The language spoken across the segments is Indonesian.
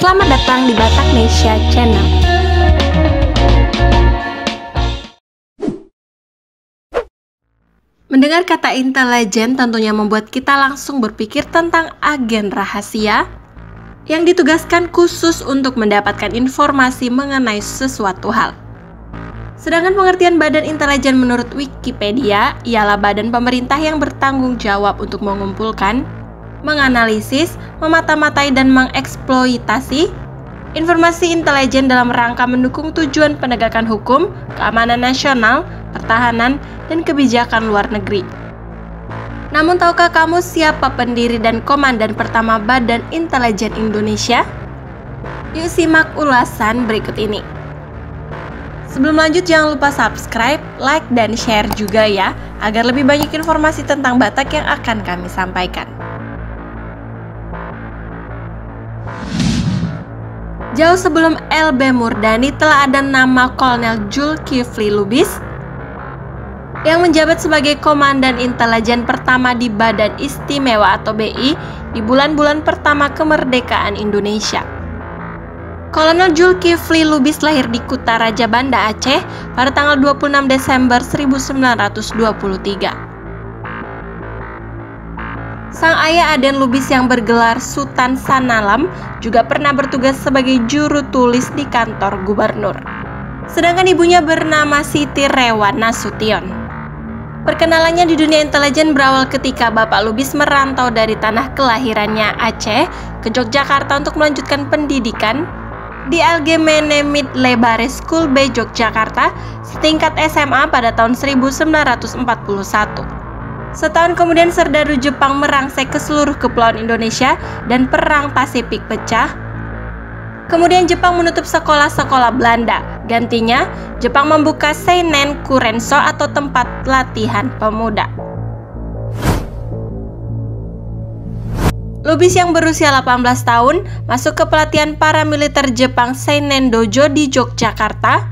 Selamat datang di Bataknesia Channel. Mendengar kata intelijen tentunya membuat kita langsung berpikir tentang agen rahasia yang ditugaskan khusus untuk mendapatkan informasi mengenai sesuatu hal. Sedangkan pengertian badan intelijen menurut Wikipedia ialah badan pemerintah yang bertanggung jawab untuk mengumpulkan, menganalisis, memata-matai, dan mengeksploitasi informasi intelijen dalam rangka mendukung tujuan penegakan hukum, keamanan nasional, pertahanan, dan kebijakan luar negeri. Namun tahukah kamu siapa pendiri dan komandan pertama Badan Intelijen Indonesia? Yuk simak ulasan berikut ini. Sebelum lanjut jangan lupa subscribe, like, dan share juga ya, agar lebih banyak informasi tentang Batak yang akan kami sampaikan. Jauh sebelum LB Murdani telah ada nama Kolonel Zulkifli Lubis yang menjabat sebagai Komandan Intelijen pertama di Badan Istimewa atau BI di bulan-bulan pertama kemerdekaan Indonesia. Kolonel Zulkifli Lubis lahir di Kuta Raja Banda, Aceh pada tanggal 26 Desember 1923. Sang ayah Aden Lubis yang bergelar Sultan Sanalam juga pernah bertugas sebagai juru tulis di kantor gubernur. Sedangkan ibunya bernama Siti Rewan Nasution. Perkenalannya di dunia intelijen berawal ketika Bapak Lubis merantau dari tanah kelahirannya Aceh ke Yogyakarta untuk melanjutkan pendidikan di Algemene Middelbare School B Yogyakarta setingkat SMA pada tahun 1941. Setahun kemudian Serdaru Jepang merangsek ke seluruh kepulauan Indonesia dan Perang Pasifik pecah. Kemudian Jepang menutup sekolah-sekolah Belanda. Gantinya, Jepang membuka Seinen Kurenso atau tempat latihan pemuda. Lubis yang berusia 18 tahun masuk ke pelatihan paramiliter Jepang Seinen Dojo di Yogyakarta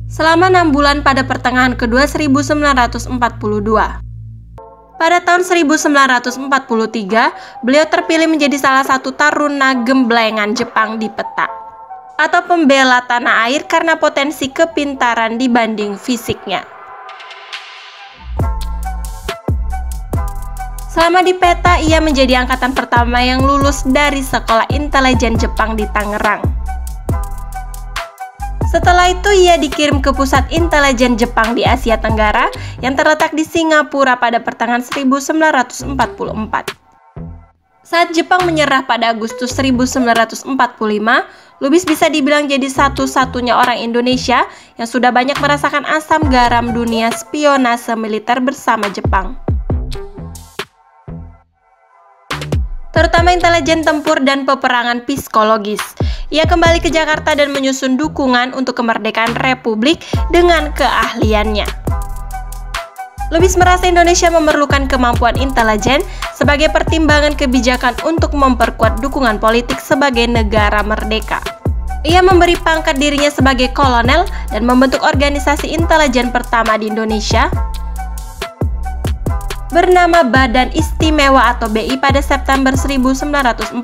selama 6 bulan pada pertengahan kedua 1942. Pada tahun 1943, beliau terpilih menjadi salah satu taruna gemblengan Jepang di peta atau pembela tanah air karena potensi kepintaran dibanding fisiknya. Selama di peta, ia menjadi angkatan pertama yang lulus dari Sekolah Intelijen Jepang di Tangerang. Setelah itu ia dikirim ke Pusat Intelijen Jepang di Asia Tenggara yang terletak di Singapura pada pertengahan 1944. Saat Jepang menyerah pada Agustus 1945, Lubis bisa dibilang jadi satu-satunya orang Indonesia yang sudah banyak merasakan asam garam dunia spionase militer bersama Jepang. Terutama intelijen tempur dan peperangan psikologis. Ia kembali ke Jakarta dan menyusun dukungan untuk kemerdekaan Republik dengan keahliannya. Lubis merasa Indonesia memerlukan kemampuan intelijen sebagai pertimbangan kebijakan untuk memperkuat dukungan politik sebagai negara merdeka. Ia memberi pangkat dirinya sebagai kolonel dan membentuk organisasi intelijen pertama di Indonesia bernama Badan Istimewa atau BI pada September 1945.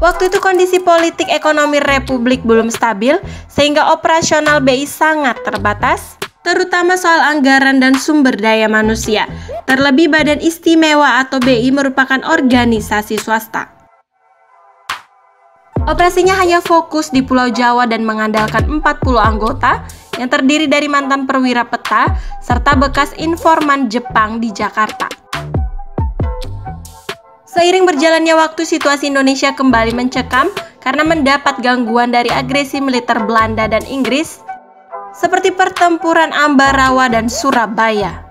Waktu itu kondisi politik ekonomi Republik belum stabil sehingga operasional BI sangat terbatas, terutama soal anggaran dan sumber daya manusia. Terlebih Badan Istimewa atau BI merupakan organisasi swasta. Operasinya hanya fokus di Pulau Jawa dan mengandalkan 40 anggota yang terdiri dari mantan perwira peta serta bekas informan Jepang di Jakarta. Seiring berjalannya waktu, situasi Indonesia kembali mencekam karena mendapat gangguan dari agresi militer Belanda dan Inggris, seperti pertempuran Ambarawa dan Surabaya.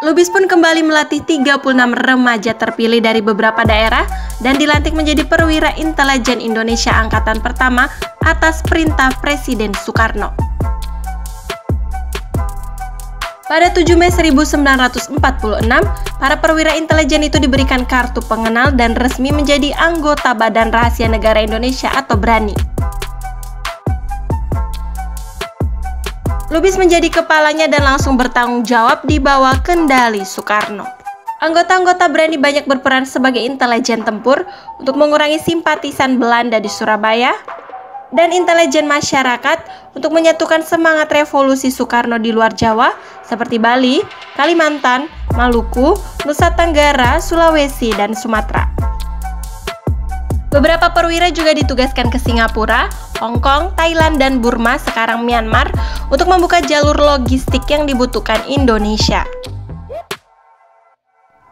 Lubis pun kembali melatih 36 remaja terpilih dari beberapa daerah dan dilantik menjadi perwira intelijen Indonesia angkatan pertama atas perintah Presiden Soekarno. Pada 7 Mei 1946, para perwira intelijen itu diberikan kartu pengenal dan resmi menjadi anggota Badan Rahasia Negara Indonesia atau BRANI. Lubis menjadi kepalanya dan langsung bertanggung jawab di bawah kendali Soekarno. Anggota-anggota BRANI banyak berperan sebagai intelijen tempur untuk mengurangi simpatisan Belanda di Surabaya dan intelijen masyarakat untuk menyatukan semangat revolusi Soekarno di luar Jawa seperti Bali, Kalimantan, Maluku, Nusa Tenggara, Sulawesi, dan Sumatera. Beberapa perwira juga ditugaskan ke Singapura, Hong Kong, Thailand, dan Burma, sekarang Myanmar, untuk membuka jalur logistik yang dibutuhkan Indonesia.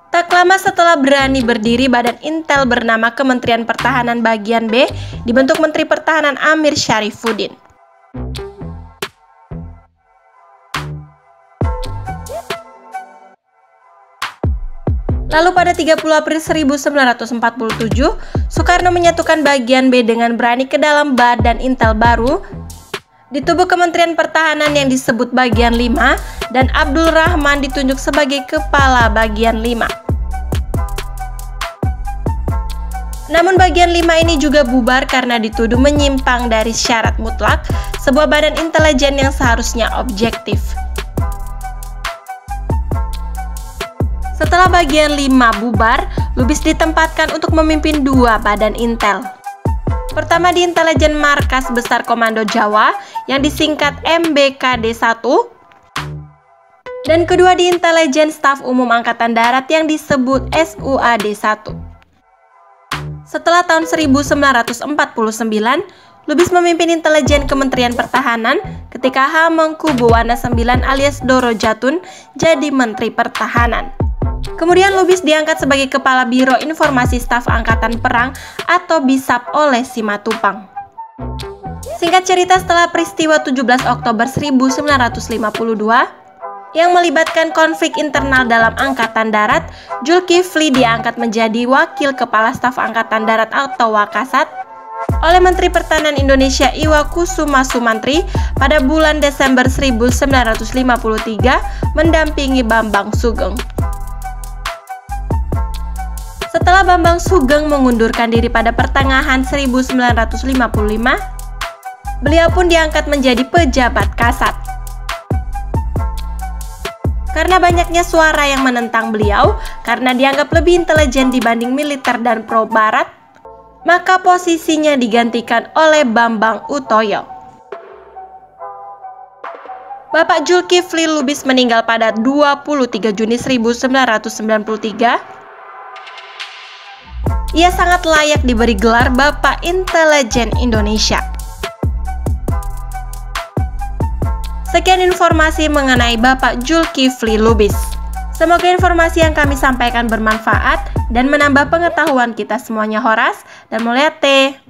Tak lama setelah BRANI berdiri, Badan Intel bernama Kementerian Pertahanan Bagian B dibentuk Menteri Pertahanan Amir Syarifuddin. Lalu pada 30 April 1947, Soekarno menyatukan Bagian B dengan BRANI ke dalam Badan Intel baru di tubuh Kementerian Pertahanan yang disebut Bagian 5, dan Abdul Rahman ditunjuk sebagai Kepala Bagian 5. Namun Bagian 5 ini juga bubar karena dituduh menyimpang dari syarat mutlak sebuah badan intelijen yang seharusnya objektif. Setelah Bagian 5 bubar, Lubis ditempatkan untuk memimpin dua badan intel. Pertama di Intelijen Markas Besar Komando Jawa yang disingkat MBKD-1, dan kedua di Intelijen Staf Umum Angkatan Darat yang disebut SUAD-1. Setelah tahun 1949, Lubis memimpin intelijen Kementerian Pertahanan ketika Hamengkubuwana IX alias Doro Jatun jadi Menteri Pertahanan. Kemudian Lubis diangkat sebagai Kepala Biro Informasi Staf Angkatan Perang atau BISAP oleh Simatupang. Singkat cerita, setelah peristiwa 17 Oktober 1952 yang melibatkan konflik internal dalam Angkatan Darat, Zulkifli diangkat menjadi Wakil Kepala Staf Angkatan Darat atau Wakasat oleh Menteri Pertahanan Indonesia Iwa Kusuma Sumantri pada bulan Desember 1953 mendampingi Bambang Sugeng. Setelah Bambang Sugeng mengundurkan diri pada pertengahan 1955, beliau pun diangkat menjadi pejabat Kasat. Karena banyaknya suara yang menentang beliau, karena dianggap lebih intelijen dibanding militer dan pro barat, maka posisinya digantikan oleh Bambang Utoyo. Bapak Zulkifli Lubis meninggal pada 23 Juni 1993. Ia sangat layak diberi gelar Bapak Intelijen Indonesia. Sekian informasi mengenai Bapak Zulkifli Lubis. Semoga informasi yang kami sampaikan bermanfaat dan menambah pengetahuan kita semuanya. Horas dan Mulyate.